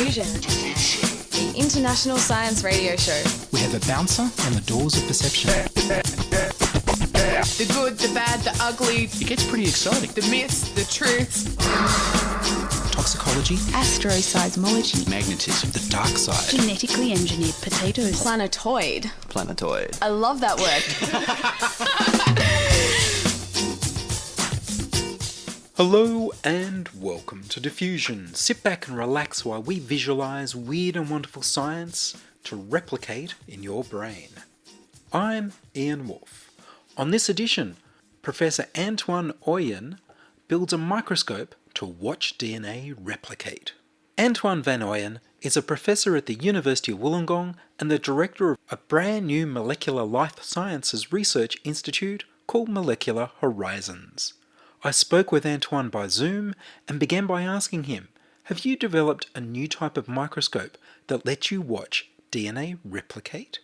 Diffusion, the international science radio show. We have a bouncer on the doors of perception. The good, the bad, the ugly. It gets pretty exciting. The myths, the truths. Toxicology. Astroseismology. Magnetism. The dark side. Genetically engineered potatoes. Planetoid. Planetoid. I love that word. Hello and welcome to Diffusion. Sit back and relax while we visualise weird and wonderful science to replicate in your brain. I'm Ian Woolf. On this edition, Professor Antoine van Oijen builds a microscope to watch DNA replicate. Antoine van Oijen is a professor at the University of Wollongong and the director of a brand new molecular life sciences research institute called Molecular Horizons. I spoke with Antoine by Zoom and began by asking him, have you developed a new type of microscope that lets you watch DNA replicate?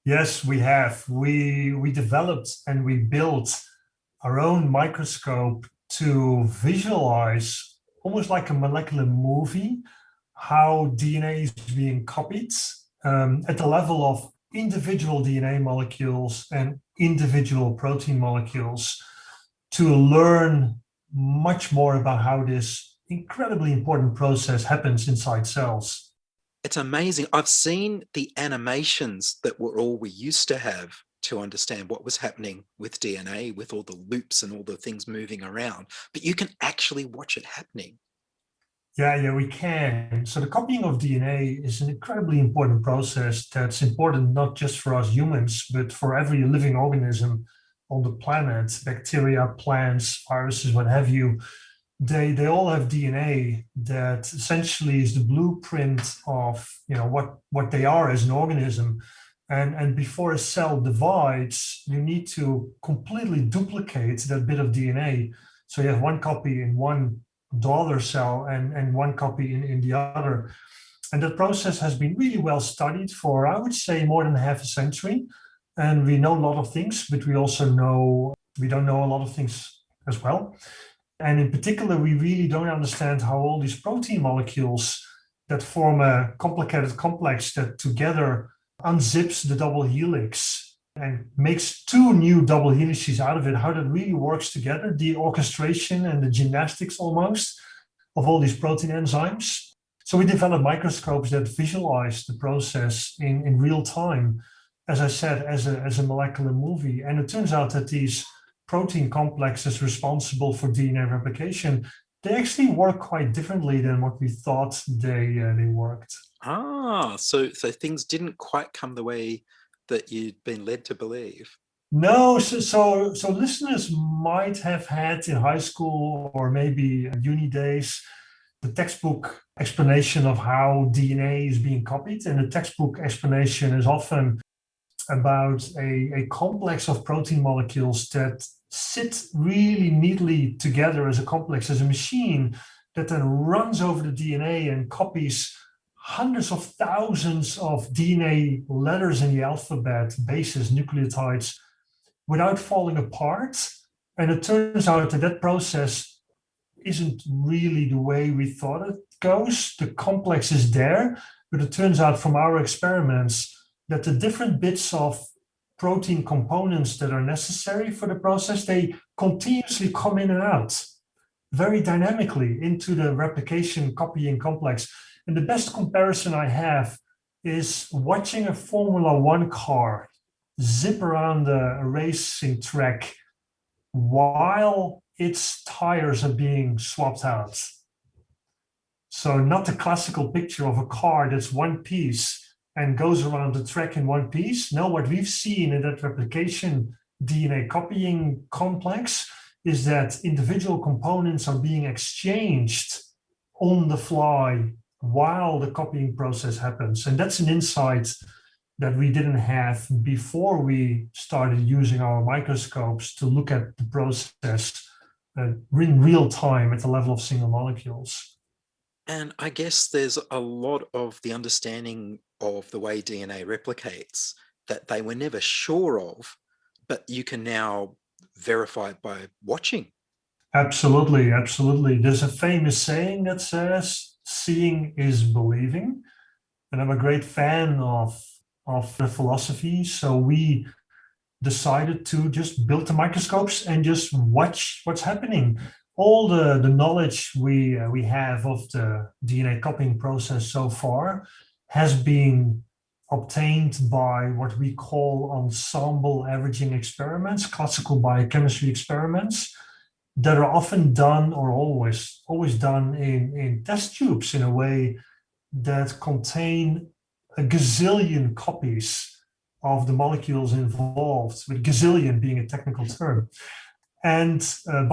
Yes, we have. We developed and we built our own microscope to visualize, almost like a molecular movie, how DNA is being copied at the level of individual DNA molecules and individual protein molecules, to learn much more about how this incredibly important process happens inside cells. It's amazing. I've seen the animations that were all we used to have to understand what was happening with DNA, with all the loops and all the things moving around, but you can actually watch it happening. Yeah, we can. So the copying of DNA is an incredibly important process that's important not just for us humans, but for every living organism on the planet. Bacteria, plants, viruses, what have you. They all have DNA that essentially is the blueprint of what they are as an organism. And before a cell divides, you need to completely duplicate that bit of DNA. So you have one copy in one daughter cell and one copy in the other. And that process has been really well studied for, I would say, more than half a century. And we know a lot of things, but we also know we don't know a lot of things as well. And in particular, we really don't understand how all these protein molecules that form a complicated complex that together unzips the double helix and makes two new double helices out of it, how that really works together, the orchestration and the gymnastics almost of all these protein enzymes. So we developed microscopes that visualize the process in real time, as I said, as a molecular movie. And it turns out that these protein complexes responsible for DNA replication, they actually work quite differently than what we thought they worked. So things didn't quite come the way that you'd been led to believe. No, so listeners might have had in high school or maybe uni days the textbook explanation of how DNA is being copied. And the textbook explanation is often about a complex of protein molecules that sit really neatly together as a complex, as a machine that then runs over the DNA and copies hundreds of thousands of DNA letters in the alphabet, bases, nucleotides, without falling apart. And it turns out that process isn't really the way we thought it goes. The complex is there, but it turns out from our experiments that the different bits of protein components that are necessary for the process, they continuously come in and out very dynamically into the replication copying complex. And the best comparison I have is watching a Formula One car zip around a racing track while its tires are being swapped out. So not the classical picture of a car that's one piece and goes around the track in one piece. No, what we've seen in that replication DNA copying complex is that individual components are being exchanged on the fly while the copying process happens. And that's an insight that we didn't have before we started using our microscopes to look at the process in real time at the level of single molecules. And I guess there's a lot of the understanding of the way DNA replicates that they were never sure of, but you can now verify it by watching. Absolutely. There's a famous saying that says, seeing is believing. And I'm a great fan of the philosophy. So we decided to just build the microscopes and just watch what's happening. All the knowledge we have of the DNA copying process so far has been obtained by what we call ensemble averaging experiments, classical biochemistry experiments, that are often done or always done in test tubes in a way that contain a gazillion copies of the molecules involved, with gazillion being a technical term. And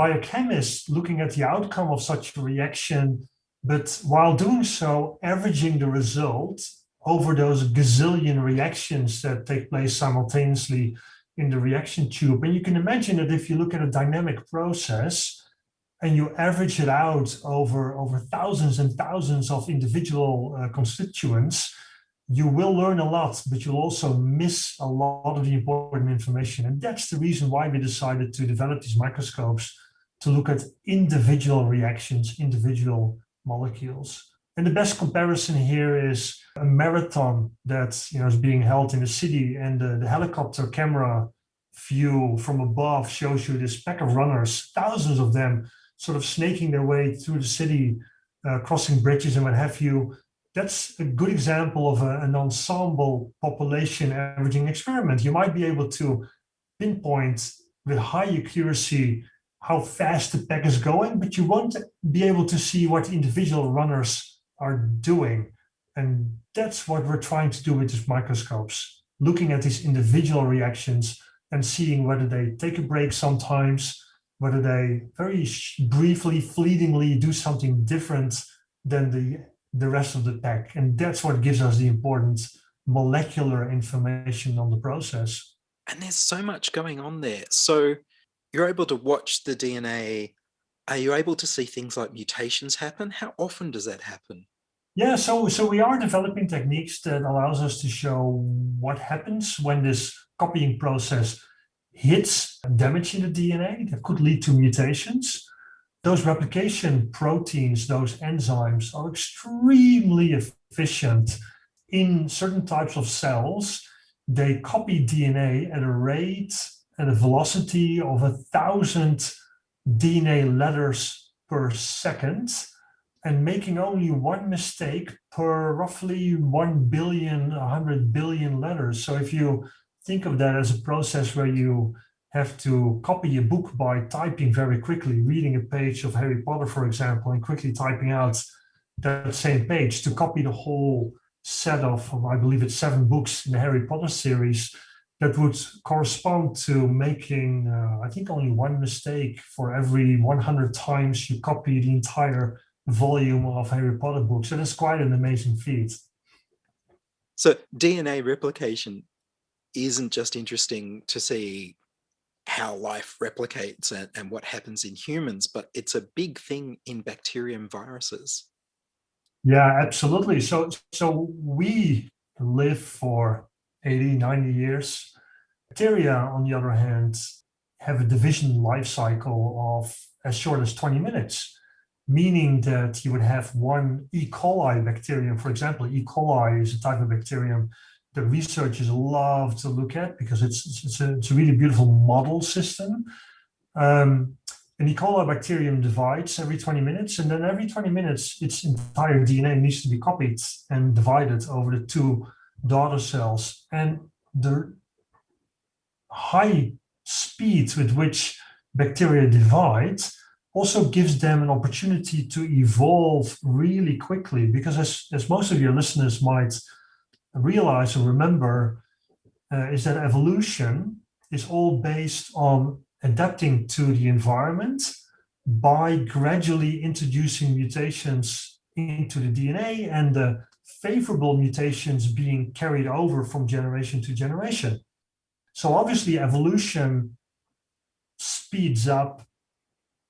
biochemists looking at the outcome of such a reaction, but while doing so, averaging the result over those gazillion reactions that take place simultaneously in the reaction tube. And you can imagine that if you look at a dynamic process and you average it out over thousands and thousands of individual constituents, you will learn a lot, but you'll also miss a lot of the important information. And that's the reason why we decided to develop these microscopes, to look at individual reactions, individual molecules. And the best comparison here is a marathon that is being held in a city, and the helicopter camera view from above shows you this pack of runners, thousands of them, sort of snaking their way through the city, crossing bridges and what have you. That's a good example of an ensemble population averaging experiment. You might be able to pinpoint with high accuracy how fast the pack is going, but you won't be able to see what individual runners are doing. And that's what we're trying to do with these microscopes, looking at these individual reactions and seeing whether they take a break sometimes, whether they very briefly, fleetingly do something different than the rest of the pack. And that's what gives us the important molecular information on the process. And there's so much going on there. So you're able to watch the DNA. Are you able to see things like mutations happen? How often does that happen? Yeah, so we are developing techniques that allows us to show what happens when this copying process hits damage in the DNA that could lead to mutations. Those replication proteins, those enzymes, are extremely efficient in certain types of cells. They copy DNA at a rate, at a velocity of 1,000 DNA letters per second, and making only one mistake per roughly 1 billion, 100 billion letters. So if you think of that as a process where you have to copy a book by typing very quickly, reading a page of Harry Potter, for example, and quickly typing out that same page to copy the whole set of, I believe it's 7 books in the Harry Potter series, that would correspond to making, I think, only one mistake for every 100 times you copy the entire volume of Harry Potter books. So that's quite an amazing feat. So DNA replication isn't just interesting to see how life replicates and what happens in humans, but it's a big thing in bacteria and viruses. Yeah, absolutely. So we live for 80, 90 years. Bacteria, on the other hand, have a division life cycle of as short as 20 minutes, meaning that you would have one E. coli bacterium. For example, E. coli is a type of bacterium that researchers love to look at because it's a really beautiful model system. An E. coli bacterium divides every 20 minutes, and then every 20 minutes, its entire DNA needs to be copied and divided over the 2 daughter cells. And the high speed with which bacteria divide also gives them an opportunity to evolve really quickly, because as most of your listeners might realize or remember, is that evolution is all based on adapting to the environment by gradually introducing mutations into the DNA, and the favorable mutations being carried over from generation to generation. So obviously evolution speeds up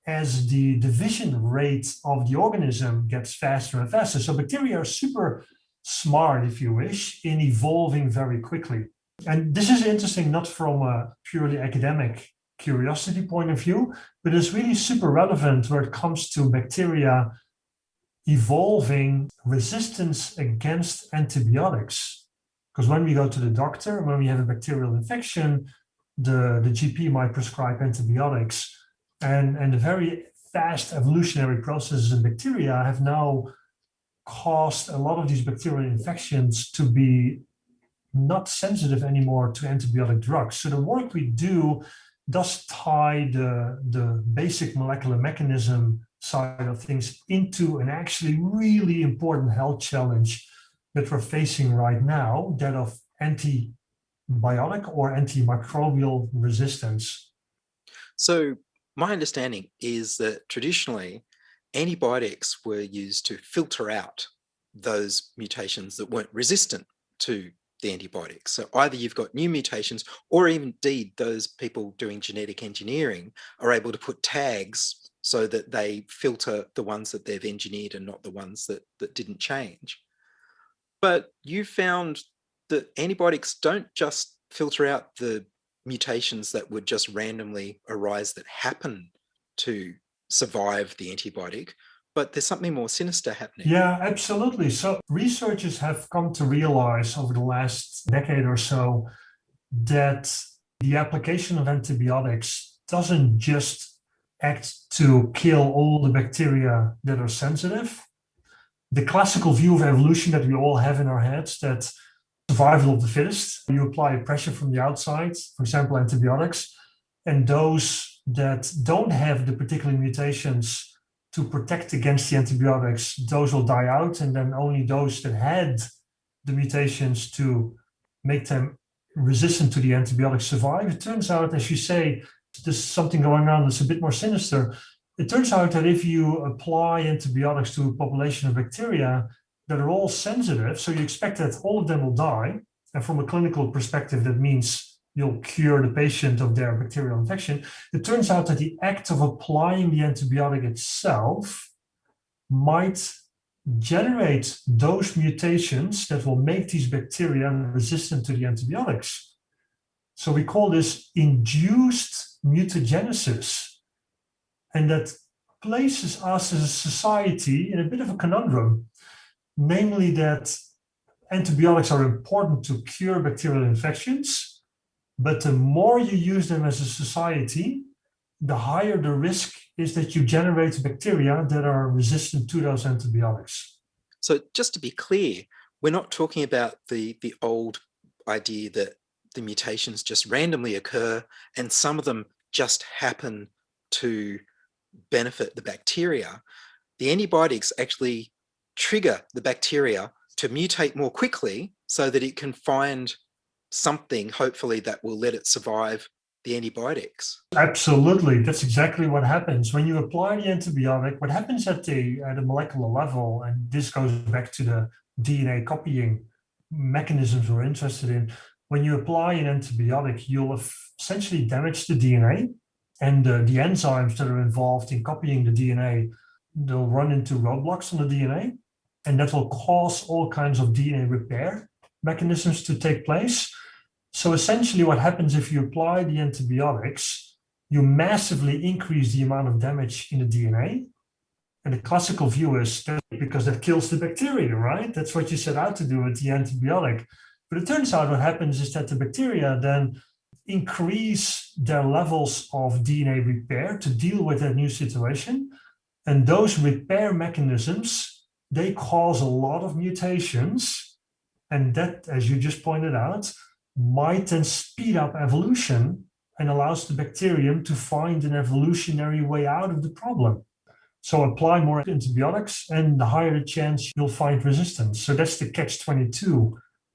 as the division rate of the organism gets faster and faster. So bacteria are super smart, if you wish, in evolving very quickly. And this is interesting not from a purely academic curiosity point of view, but it's really super relevant where it comes to bacteria evolving resistance against antibiotics. Because when we go to the doctor, when we have a bacterial infection, the GP might prescribe antibiotics. And the very fast evolutionary processes in bacteria have now caused a lot of these bacterial infections to be not sensitive anymore to antibiotic drugs. So the work we do does tie the basic molecular mechanism side of things into an actually really important health challenge that we're facing right now, that of antibiotic or antimicrobial resistance. So my understanding is that traditionally antibiotics were used to filter out those mutations that weren't resistant to the antibiotics. So either you've got new mutations, or indeed those people doing genetic engineering are able to put tags so that they filter the ones that they've engineered and not the ones that didn't change. But you found that antibiotics don't just filter out the mutations that would just randomly arise that happen to survive the antibiotic, but there's something more sinister happening. Yeah, absolutely. So researchers have come to realize over the last decade or so that the application of antibiotics doesn't just act to kill all the bacteria that are sensitive. The classical view of evolution that we all have in our heads, that survival of the fittest, you apply pressure from the outside, for example, antibiotics, and those that don't have the particular mutations to protect against the antibiotics, those will die out, and then only those that had the mutations to make them resistant to the antibiotics survive. It turns out, as you say, there's something going on that's a bit more sinister. It turns out that if you apply antibiotics to a population of bacteria that are all sensitive, so you expect that all of them will die, and from a clinical perspective, that means you'll cure the patient of their bacterial infection. It turns out that the act of applying the antibiotic itself might generate those mutations that will make these bacteria resistant to the antibiotics. So we call this induced mutagenesis. And that places us as a society in a bit of a conundrum, namely that antibiotics are important to cure bacterial infections, but the more you use them as a society, the higher the risk is that you generate bacteria that are resistant to those antibiotics. So just to be clear, we're not talking about the old idea that the mutations just randomly occur and some of them just happen to benefit the bacteria. The antibiotics actually trigger the bacteria to mutate more quickly so that it can find something, hopefully, that will let it survive the antibiotics. Absolutely. That's exactly what happens. When you apply the antibiotic, what happens at a molecular level, and this goes back to the DNA copying mechanisms we're interested in, when you apply an antibiotic, you'll essentially damage the DNA, and the enzymes that are involved in copying the DNA, they'll run into roadblocks on the DNA, and that will cause all kinds of DNA repair mechanisms to take place. So essentially what happens if you apply the antibiotics, you massively increase the amount of damage in the DNA. And the classical view is that because that kills the bacteria, right? That's what you set out to do with the antibiotic. But it turns out what happens is that the bacteria then increase their levels of DNA repair to deal with that new situation. And those repair mechanisms, they cause a lot of mutations. And that, as you just pointed out, might then speed up evolution and allows the bacterium to find an evolutionary way out of the problem. So apply more antibiotics and the higher the chance you'll find resistance. So that's the catch-22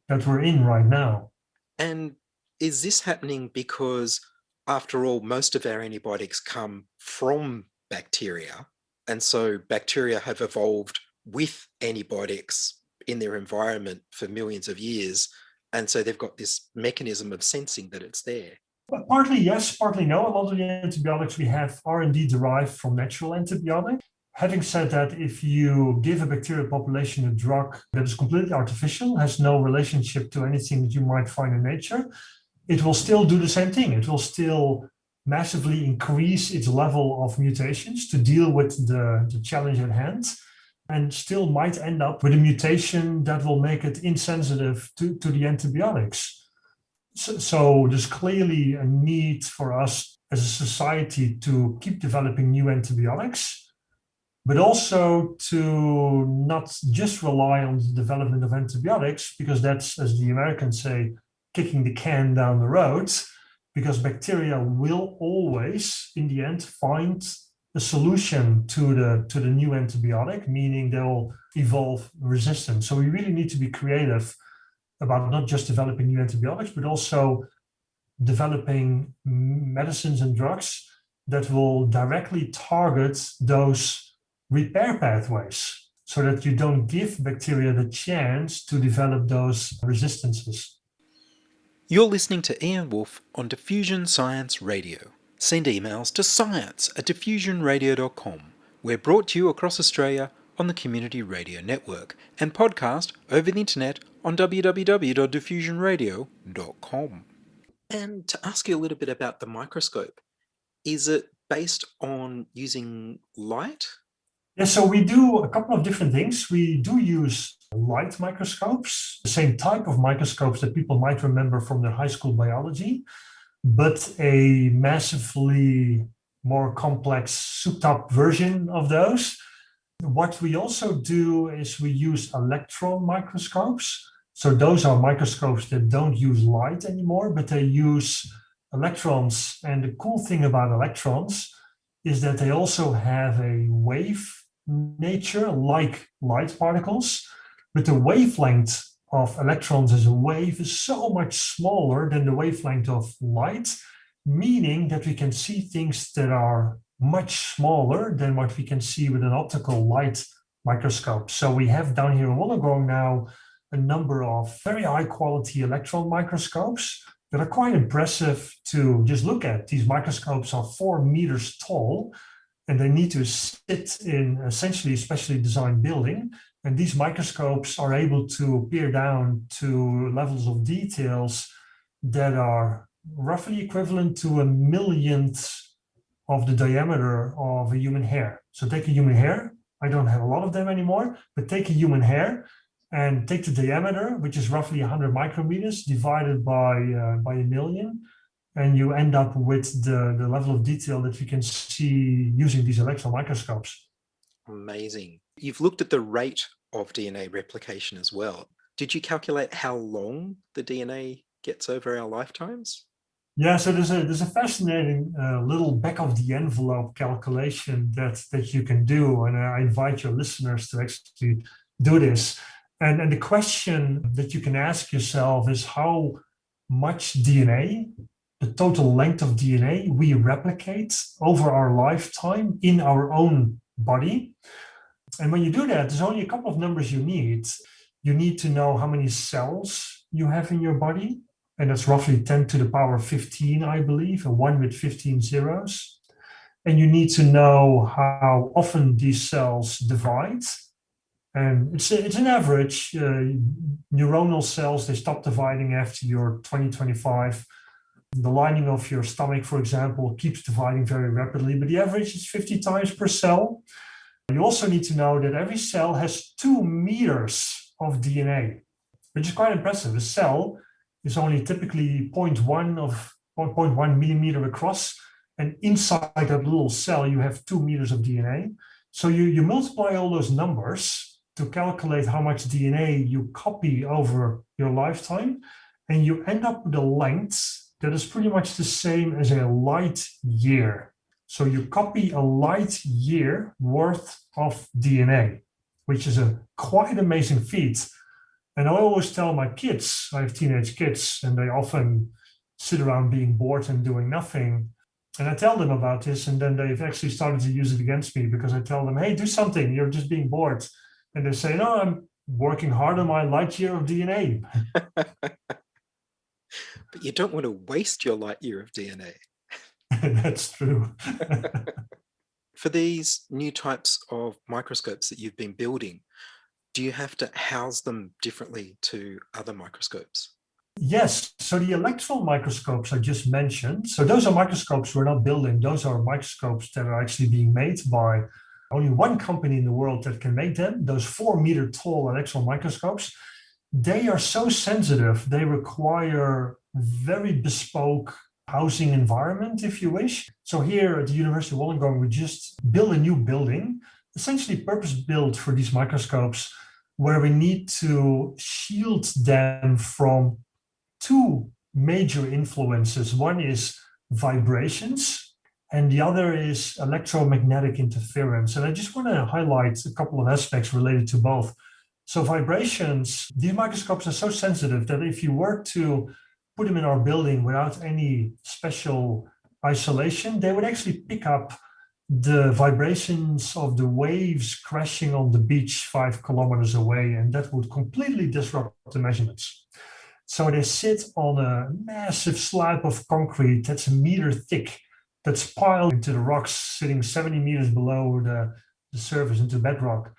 that we're in right now. And is this happening because, after all, most of our antibiotics come from bacteria, and so bacteria have evolved with antibiotics in their environment for millions of years, and so they've got this mechanism of sensing that it's there? But partly yes, partly no. A lot of the antibiotics we have are indeed derived from natural antibiotics. Having said that, if you give a bacterial population a drug that is completely artificial, has no relationship to anything that you might find in nature, it will still do the same thing. It will still massively increase its level of mutations to deal with the challenge at hand. and still might end up with a mutation that will make it insensitive to the antibiotics. So there's clearly a need for us as a society to keep developing new antibiotics, but also to not just rely on the development of antibiotics, because that's, as the Americans say, kicking the can down the road, because bacteria will always, in the end, find a solution to the new antibiotic, meaning they will evolve resistance. So we really need to be creative about not just developing new antibiotics, but also developing medicines and drugs that will directly target those repair pathways so that you don't give bacteria the chance to develop those resistances. You're listening to Ian Woolf on Diffusion Science Radio. Send emails to science@diffusionradio.com. We're brought to you across Australia on the Community Radio Network and podcast over the internet on www.diffusionradio.com. And to ask you a little bit about the microscope, is it based on using light? Yeah, so we do a couple of different things. We do use light microscopes, the same type of microscopes that people might remember from their high school biology, but a massively more complex souped-up version of those. What we also do is we use electron microscopes. So those are microscopes that don't use light anymore, but they use electrons. And the cool thing about electrons is that they also have a wave nature like light particles, but the wavelength of electrons as a wave is so much smaller than the wavelength of light, meaning that we can see things that are much smaller than what we can see with an optical light microscope. So we have down here in Wollongong now a number of very high quality electron microscopes that are quite impressive to just look at. These microscopes are 4 meters tall, and they need to sit in essentially a specially designed building. And these microscopes are able to peer down to levels of details that are roughly equivalent to a millionth of the diameter of a human hair. So take a human hair. I don't have a lot of them anymore, but take a human hair and take the diameter, which is roughly 100 micrometers, divided by a million, and you end up with the level of detail that you can see using these electron microscopes. Amazing. You've looked at the rate of DNA replication as well. Did you calculate how long the DNA gets over our lifetimes? Yeah, so there's a fascinating little back of the envelope calculation that you can do, and I invite your listeners to actually do this. And the question that you can ask yourself is how much DNA, the total length of DNA, we replicate over our lifetime in our own body. And when you do that, there's only a couple of numbers you need. You need to know how many cells you have in your body, and that's roughly 10 to the power 15, I believe, and 1 with 15 zeros. And you need to know how often these cells divide. And it's an average. Neuronal cells, they stop dividing after you're 20, 25. The lining of your stomach, for example, keeps dividing very rapidly, but the average is 50 times per cell. You also need to know that every cell has 2 meters of DNA, which is quite impressive. A cell is only typically 0.1 millimeter across, and inside that little cell, you have 2 meters of DNA. So you multiply all those numbers to calculate how much DNA you copy over your lifetime, and you end up with a length that is pretty much the same as a light year. So you copy a light year worth of DNA, which is a quite amazing feat. And I always tell my kids, I have teenage kids, and they often sit around being bored and doing nothing. And I tell them about this, and then they've actually started to use it against me because I tell them, hey, do something, you're just being bored. And they say, no, I'm working hard on my light year of DNA. But you don't want to waste your light year of DNA. That's true. For these new types of microscopes that you've been building, do you have to house them differently to other microscopes? Yes. So the electron microscopes I just mentioned, so those are microscopes we're not building. Those are microscopes that are actually being made by only one company in the world that can make them, those 4-meter tall electron microscopes. They are so sensitive, they require very bespoke housing environment, if you wish. So here at the University of Wollongong, we just built a new building, essentially purpose-built for these microscopes, where we need to shield them from two major influences. One is vibrations, and the other is electromagnetic interference. And I just want to highlight a couple of aspects related to both. So vibrations, these microscopes are so sensitive that if you were to put them in our building without any special isolation, they would actually pick up the vibrations of the waves crashing on the beach 5 kilometers away, and that would completely disrupt the measurements. So they sit on a massive slab of concrete that's a meter thick, that's piled into the rocks, sitting 70 meters below the surface into bedrock.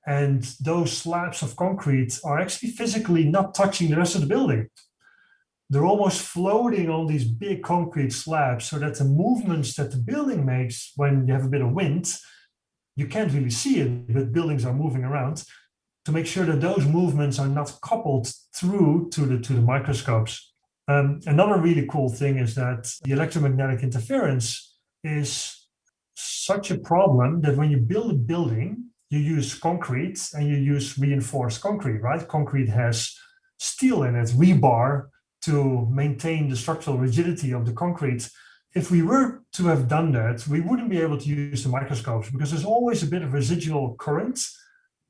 And those slabs of concrete are actually physically not touching the rest of the building. They're almost floating on these big concrete slabs, so that the movements that the building makes when you have a bit of wind, you can't really see it, but buildings are moving around, to make sure that those movements are not coupled through to the microscopes. Another really cool thing is that the electromagnetic interference is such a problem that when you build a building, you use concrete and you use reinforced concrete, right? Concrete has steel in it, rebar, to maintain the structural rigidity of the concrete. If we were to have done that, we wouldn't be able to use the microscopes because there's always a bit of residual current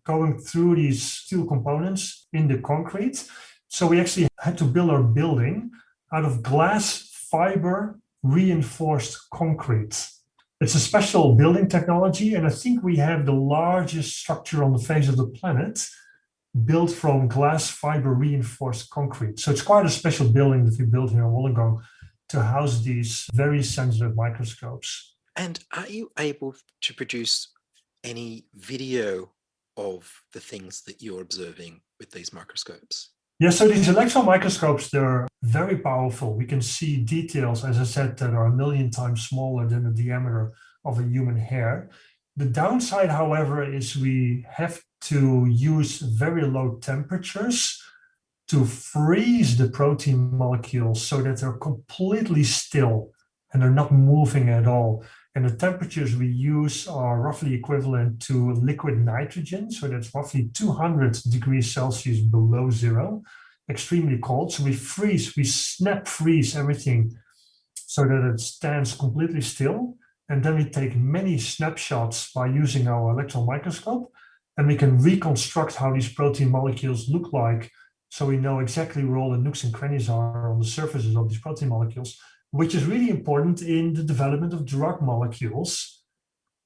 going through these steel components in the concrete. So we actually had to build our building out of glass fiber reinforced concrete. It's a special building technology, and I think we have the largest structure on the face of the planet built from glass fiber reinforced concrete. So it's quite a special building that we built here in Wollongong to house these very sensitive microscopes. And are you able to produce any video of the things that you're observing with these microscopes? Yeah, so these electron microscopes, they're very powerful. We can see details, as I said, that are 1 million times smaller than the diameter of a human hair. The downside, however, is we have to use very low temperatures to freeze the protein molecules so that they're completely still and they're not moving at all. And the temperatures we use are roughly equivalent to liquid nitrogen. So that's roughly 200 degrees Celsius below zero, extremely cold. So we snap freeze everything so that it stands completely still. And then we take many snapshots by using our electron microscope, and we can reconstruct how these protein molecules look like. So we know exactly where all the nooks and crannies are on the surfaces of these protein molecules, which is really important in the development of drug molecules,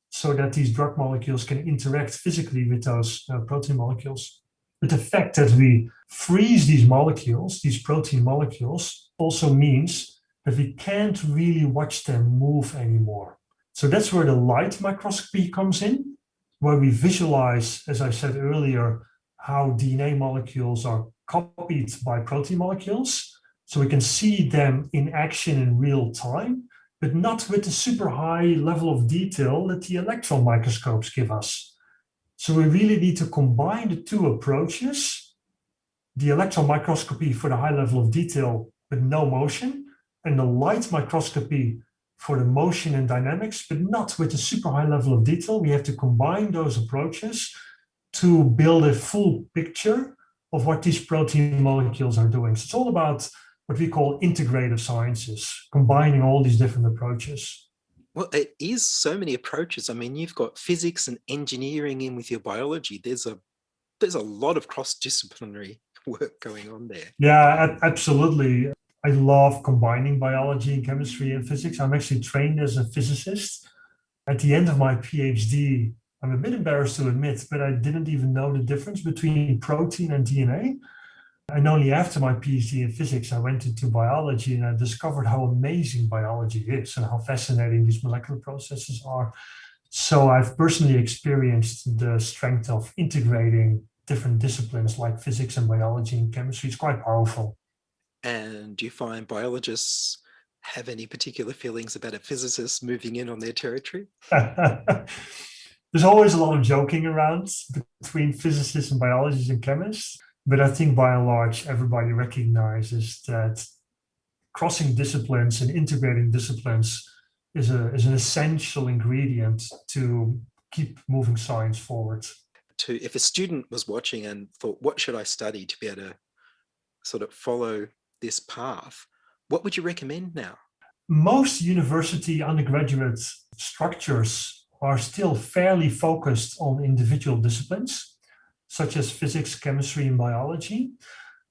so that these drug molecules can interact physically with those protein molecules. But the fact that we freeze these molecules, these protein molecules, also means that we can't really watch them move anymore. So that's where the light microscopy comes in, where we visualize, as I said earlier, how DNA molecules are copied by protein molecules. So we can see them in action in real time, but not with the super high level of detail that the electron microscopes give us. So we really need to combine the two approaches, the electron microscopy for the high level of detail with no motion, and the light microscopy for the motion and dynamics, but not with the super high level of detail. We have to combine those approaches to build a full picture of what these protein molecules are doing. So it's all about what we call integrative sciences, combining all these different approaches. Well, it is so many approaches. I mean, you've got physics and engineering in with your biology. There's a lot of cross-disciplinary work going on there. Yeah, absolutely. I love combining biology and chemistry and physics. I'm actually trained as a physicist. At the end of my PhD, I'm a bit embarrassed to admit, but I didn't even know the difference between protein and DNA. And only after my PhD in physics, I went into biology and I discovered how amazing biology is and how fascinating these molecular processes are. So I've personally experienced the strength of integrating different disciplines like physics and biology and chemistry. It's quite powerful. And do you find biologists have any particular feelings about a physicist moving in on their territory? There's always a lot of joking around between physicists and biologists and chemists, but I think by and large, everybody recognizes that crossing disciplines and integrating disciplines is an essential ingredient to keep moving science forward. If a student was watching and thought, what should I study to be able to sort of follow this path, what would you recommend now? Most university undergraduate structures are still fairly focused on individual disciplines, such as physics, chemistry, and biology.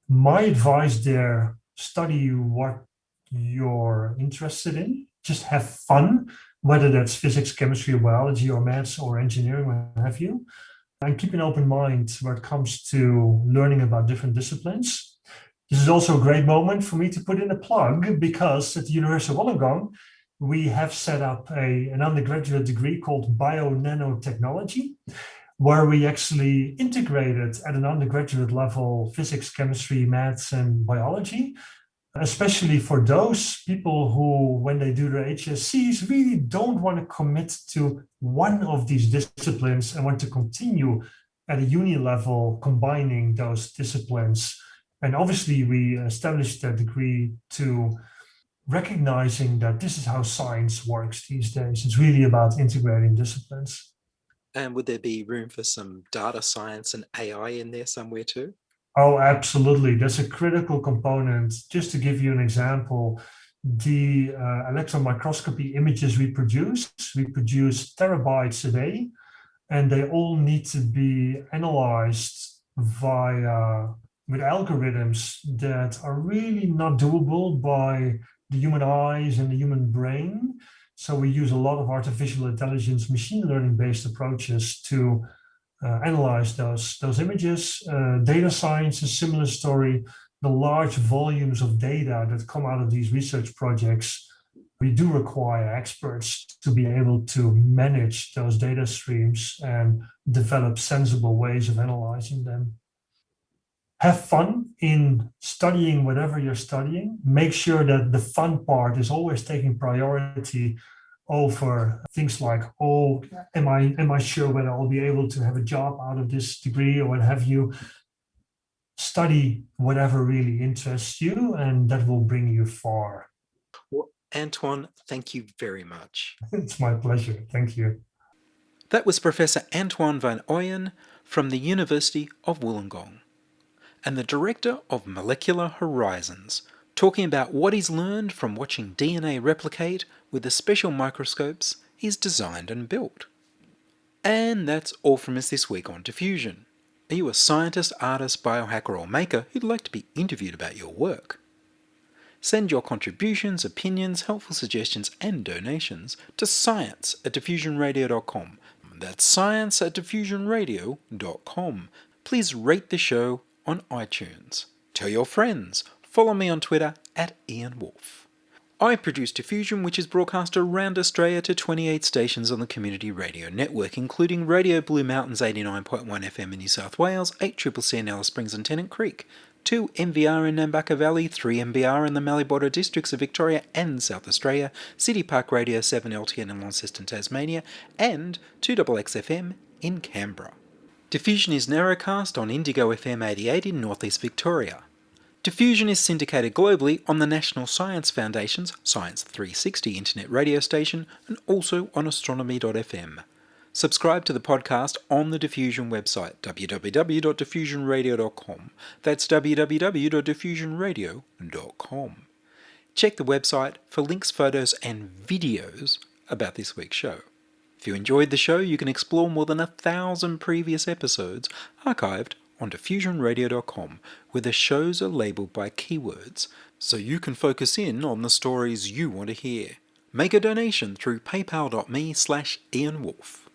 My advice there, study what you're interested in. Just have fun, whether that's physics, chemistry, or biology, or maths, or engineering, what have you. And keep an open mind when it comes to learning about different disciplines. This is also a great moment for me to put in a plug, because at the University of Wollongong, we have set up an undergraduate degree called Bio-Nanotechnology, where we actually integrated at an undergraduate level physics, chemistry, maths, and biology, especially for those people who, when they do their HSCs, really don't want to commit to one of these disciplines and want to continue at a uni level combining those disciplines. And obviously, we established that degree to recognizing that this is how science works these days. It's really about integrating disciplines. And would there be room for some data science and AI in there somewhere too? Oh, absolutely. That's a critical component. Just to give you an example, the electron microscopy images we produce terabytes a day, and they all need to be analyzed with algorithms that are really not doable by the human eyes and the human brain. So we use a lot of artificial intelligence, machine learning based approaches to analyze those images. Data science is a similar story. The large volumes of data that come out of these research projects, we do require experts to be able to manage those data streams and develop sensible ways of analyzing them. Have fun in studying whatever you're studying. Make sure that the fun part is always taking priority over things like, oh, am I sure whether I'll be able to have a job out of this degree or what have you. Study whatever really interests you, and that will bring you far. Well, Antoine, thank you very much. It's my pleasure. Thank you. That was Professor Antoine van Oijen from the University of Wollongong, and the Director of Molecular Horizons, talking about what he's learned from watching DNA replicate with the special microscopes he's designed and built. And that's all from us this week on Diffusion. Are you a scientist, artist, biohacker, or maker who'd like to be interviewed about your work? Send your contributions, opinions, helpful suggestions, and donations to science@diffusionradio.com. That's science@diffusionradio.com. Please rate the show on iTunes. Tell your friends. Follow me on Twitter @Ian Woolf. I produce Diffusion, which is broadcast around Australia to 28 stations on the Community Radio Network, including Radio Blue Mountains 89.1 FM in New South Wales, 8CCC in Alice Springs and Tennant Creek, 2 MVR in Nambucca Valley, 3 MBR in the Malibotto districts of Victoria and South Australia, City Park Radio 7 LTN in Launceston, Tasmania, and 2XXFM in Canberra. Diffusion is narrowcast on Indigo FM 88 in northeast Victoria. Diffusion is syndicated globally on the National Science Foundation's Science 360 internet radio station and also on astronomy.fm. Subscribe to the podcast on the Diffusion website, www.diffusionradio.com. That's www.diffusionradio.com. Check the website for links, photos, and videos about this week's show. If you enjoyed the show, you can explore more than 1,000 previous episodes archived on diffusionradio.com, where the shows are labelled by keywords, so you can focus in on the stories you want to hear. Make a donation through paypal.me/IanWolf.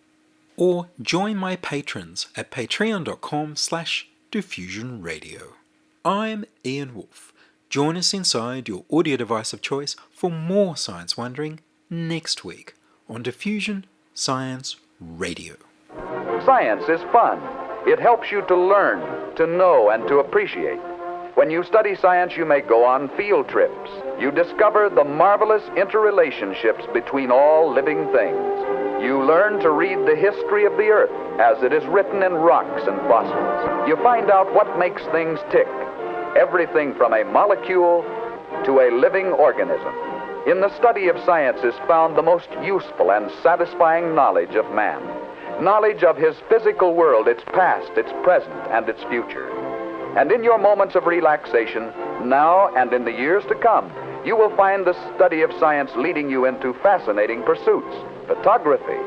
Or join my patrons at patreon.com/diffusionradio. I'm Ian Woolf. Join us inside your audio device of choice for more science wondering next week on Diffusion Science Radio. Science is fun. It helps you to learn, to know, and to appreciate. When you study science, you may go on field trips. You discover the marvelous interrelationships between all living things. You learn to read the history of the Earth as it is written in rocks and fossils. You find out what makes things tick, everything from a molecule to a living organism. In the study of science is found the most useful and satisfying knowledge of man. Knowledge of his physical world, its past, its present, and its future. And in your moments of relaxation, now and in the years to come, you will find the study of science leading you into fascinating pursuits. Photography,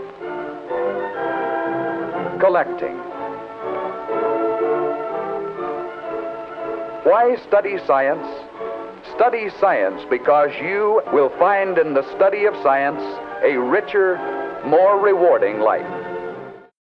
collecting. Why study science? Study science because you will find in the study of science a richer, more rewarding life.